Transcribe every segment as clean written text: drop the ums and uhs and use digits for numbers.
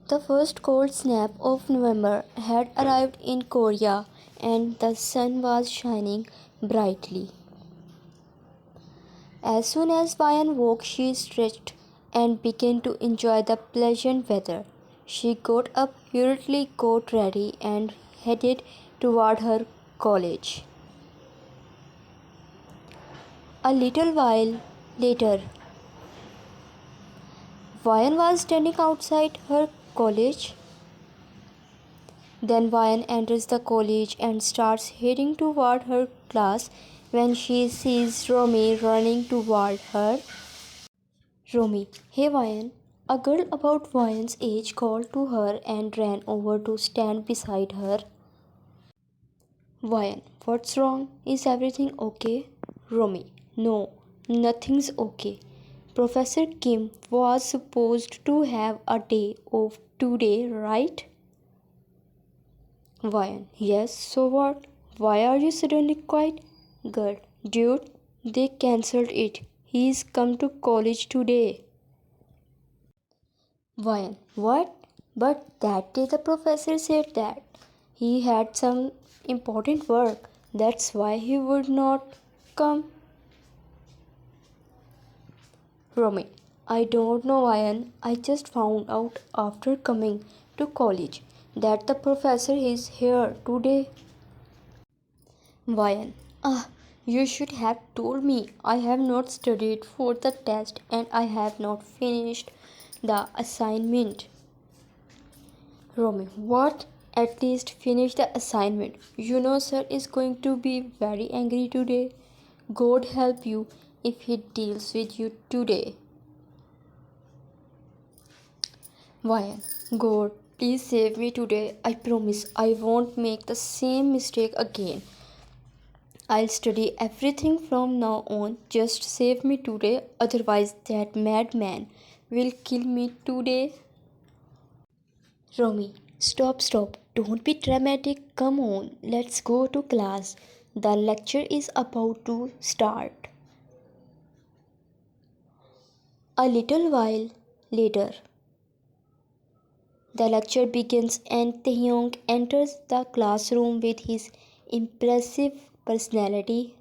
The first cold snap of November had arrived in Korea and the sun was shining brightly. As soon as Vayan woke, she stretched and began to enjoy the pleasant weather. She got up, hurriedly got ready, and headed toward her college. A little while later, Vayan was standing outside her college. Then Vayan enters the college and starts heading toward her class when she sees Romy running toward her. Romy, hey Vayan. A girl about Vayan's age called to her and ran over to stand beside her. Vayan, what's wrong? Is everything okay? Romy, no, nothing's okay. Professor Kim was supposed to have a day off today, right? Vayan, yes, so what? Why are you suddenly quiet? Girl, dude, they cancelled it. He's come to college today. Vayan, what? But that day the professor said that he had some important work. That's why he would not come. Romy, I don't know, Vayan. I just found out after coming to college that the professor is here today. Vayan, you should have told me. I have not studied for the test and I have not finished the assignment. Romy, what? At least finish the assignment. You know, sir is going to be very angry today. God help you if he deals with you today. Vayan, God, please save me today. I promise I won't make the same mistake again. I'll study everything from now on. Just save me today, otherwise, that madman will kill me today. Romy, stop. Don't be dramatic. Come on, let's go to class. The lecture is about to start. A little while later, the lecture begins and Taehyung enters the classroom with his impressive personality.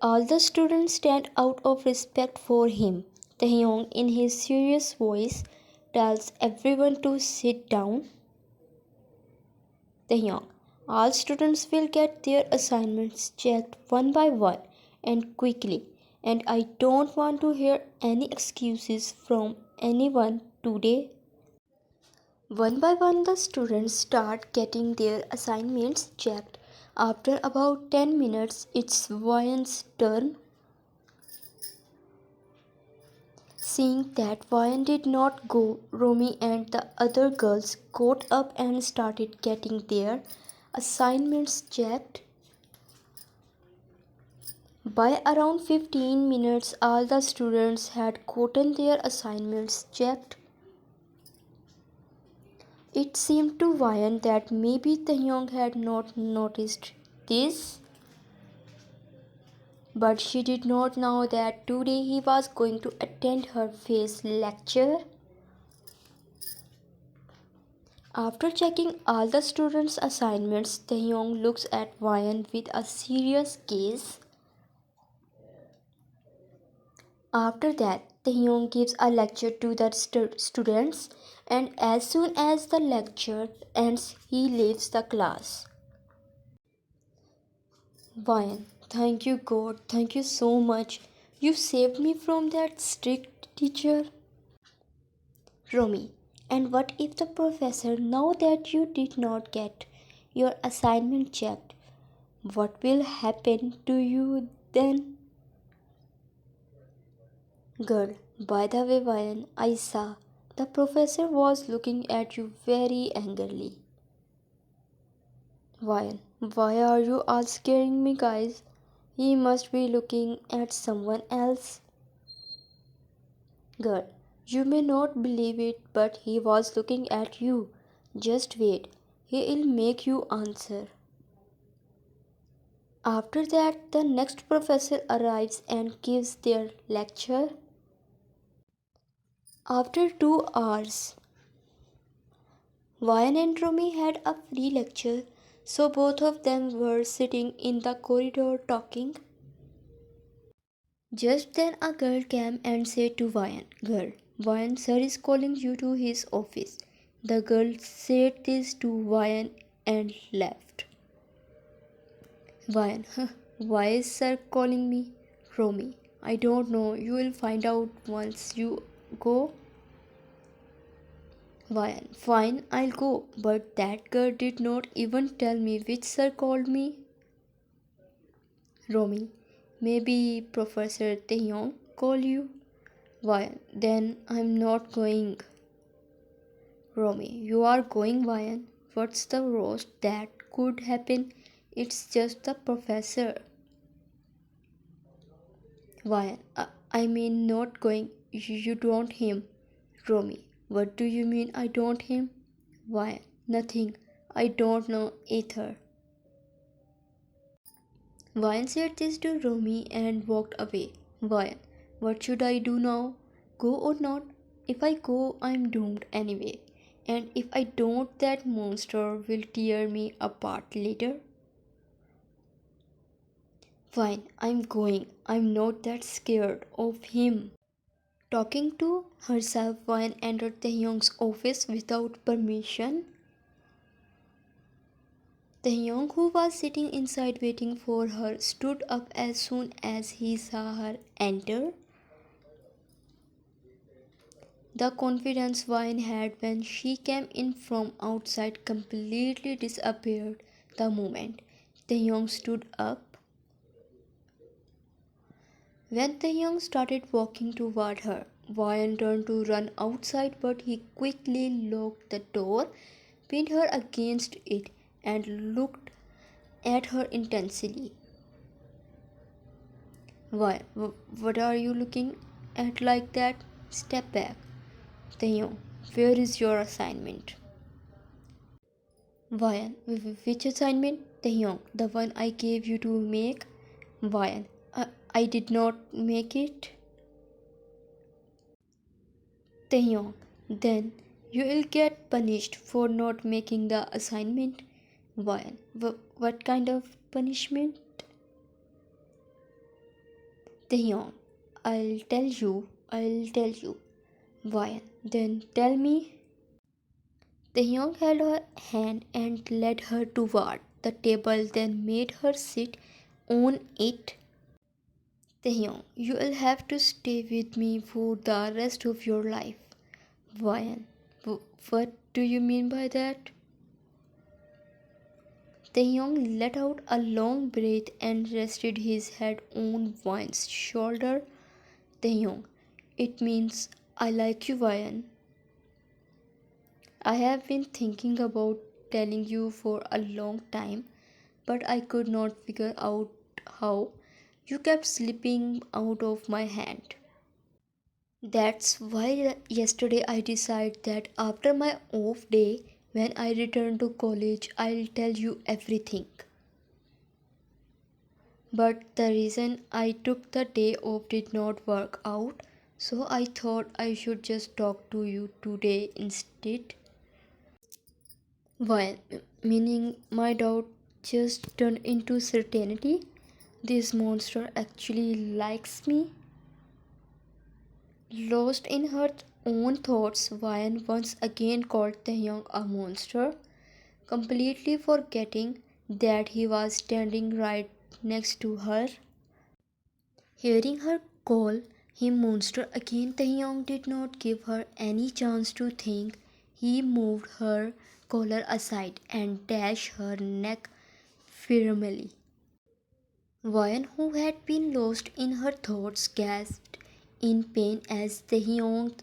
All the students stand out of respect for him. Taehyung, in his serious voice, tells everyone to sit down. Taehyung, all students will get their assignments checked one by one and quickly, and I don't want to hear any excuses from anyone today. One by one, the students start getting their assignments checked. After about 10 minutes, it's Vayan's turn. Seeing that Vayan did not go, Romy and the other girls got up and started getting their assignments checked. By around 15 minutes, all the students had gotten their assignments checked. It seemed to Vayan that maybe Taehyung had not noticed this, but she did not know that today he was going to attend her face lecture. After checking all the students' assignments, Taehyung looks at Vayan with a serious gaze. After that, Taehyung gives a lecture to the students, and as soon as the lecture ends, he leaves the class. Vayan, thank you God, thank you so much. You saved me from that strict teacher. Romy, and what if the professor know that you did not get your assignment checked? What will happen to you then? Girl, by the way, Vayan, I saw the professor was looking at you very angrily. Vayan, why are you all scaring me, guys? He must be looking at someone else. Girl, you may not believe it, but he was looking at you. Just wait, he'll make you answer. After that, the next professor arrives and gives their lecture. After 2 hours, Ryan and Romy had a free lecture, so both of them were sitting in the corridor talking. Just then a girl came and said to Ryan, "Girl, Ryan sir is calling you to his office." The girl said this to Ryan and left. Ryan, why is sir calling me? Romy, I don't know. You will find out once you go. Ryan, fine, I'll go. But that girl did not even tell me which sir called me. Romy, maybe Professor Taehyung called you. Ryan, then I'm not going. Romy, you are going, Ryan. What's the worst that could happen? It's just the professor. Ryan, I mean not going. You don't him. Romy, what do you mean I don't him? Ryan, nothing. I don't know either. Ryan said this to Romy and walked away. Ryan, what should I do now? Go or not? If I go, I'm doomed anyway. And if I don't, that monster will tear me apart later. Fine, I'm going. I'm not that scared of him. Talking to herself, Ryan entered Taehyung's office without permission. Taehyung, who was sitting inside waiting for her, stood up as soon as he saw her enter. The confidence Vine had when she came in from outside completely disappeared the moment Taehyung stood up. When Taehyung started walking toward her, Vine turned to run outside, but he quickly locked the door, pinned her against it, and looked at her intensely. Why? What are you looking at like that? Step back. Taehyung, where is your assignment? Vayan, which assignment? Taehyung, the one I gave you to make. Vayan, I did not make it. Taehyung, then you will get punished for not making the assignment. Vayan, what kind of punishment? Taehyung, I'll tell you. Vayan, then tell me. Taehyung held her hand and led her toward the table, then made her sit on it. Taehyung, you will have to stay with me for the rest of your life. Vayan, what do you mean by that? Taehyung let out a long breath and rested his head on Vayan's shoulder. Taehyung, it means I like you, Vayan. I have been thinking about telling you for a long time, but I could not figure out how. You kept slipping out of my hand. That's why yesterday I decided that after my off day, when I return to college, I'll tell you everything. But the reason I took the day off did not work out, so I thought I should just talk to you today instead. While meaning my doubt just turned into certainty. This monster actually likes me. Lost in her own thoughts, Ryan once again called Taehyung a monster, completely forgetting that he was standing right next to her. Hearing her call him monster again, Taehyung did not give her any chance to think. He moved her collar aside and dashed her neck firmly. Ryan, who had been lost in her thoughts, gasped in pain as Taehyung's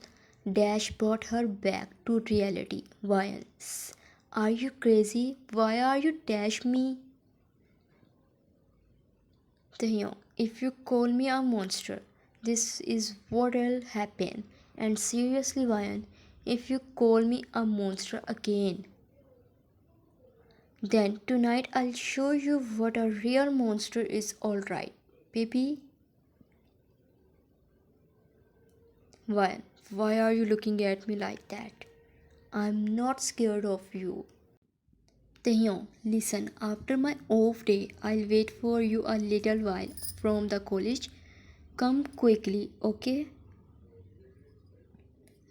dash brought her back to reality. Ryan, are you crazy? Why are you dash me? Taehyung, if you call me a monster, this is what'll happen. And seriously, Ryan, if you call me a monster again, then tonight I'll show you what a real monster is, alright, baby. Ryan, Why are you looking at me like that? I'm not scared of you. Taehyung, listen, after my off day, I'll wait for you a little while from the college. Come quickly, okay?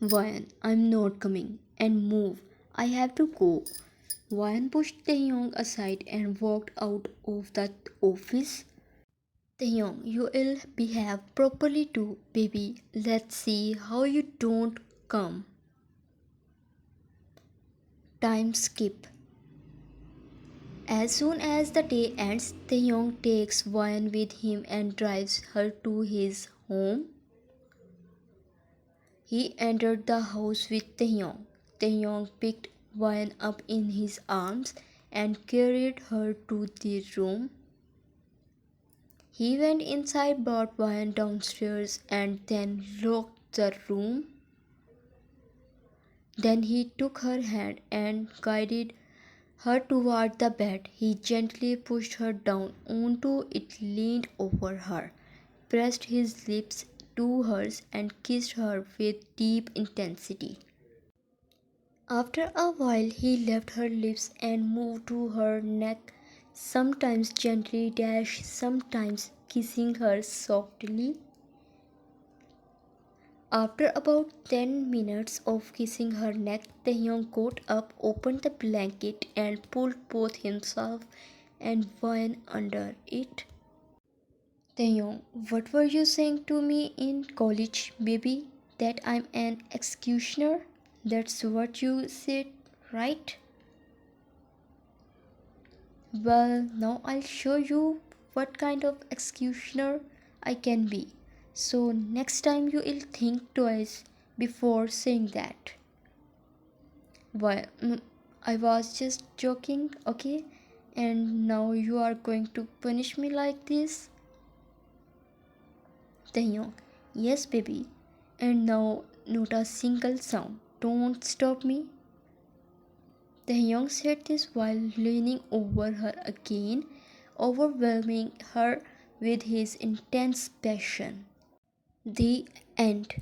Ryan, I'm not coming. And move. I have to go. Ryan pushed Taehyung aside and walked out of the office. Taehyung, you will behave properly too, baby. Let's see how you don't come. Time skip. As soon as the day ends, Taehyung takes Ryan with him and drives her to his home. He entered the house with Taehyung. Taehyung picked Ryan up in his arms and carried her to the room. He went inside, brought Ryan downstairs, and then locked the room. Then he took her hand and guided her toward the bed. He gently pushed her down onto it, leaned over her, pressed his lips to hers, and kissed her with deep intensity. After a while, he left her lips and moved to her neck, sometimes gently sometimes kissing her softly. After about 10 minutes of kissing her neck, Taehyung got up, opened the blanket, and pulled both himself and Ryan under it. Taehyung, what were you saying to me in college, baby? That I'm an executioner? That's what you said, right? Well, now I'll show you what kind of executioner I can be. So next time you will think twice before saying that. Why? I was just joking, okay? And now you are going to punish me like this? Taehyung, yes, baby. And now, not a single sound. Don't stop me. Taehyung said this while leaning over her again, overwhelming her with his intense passion. The end.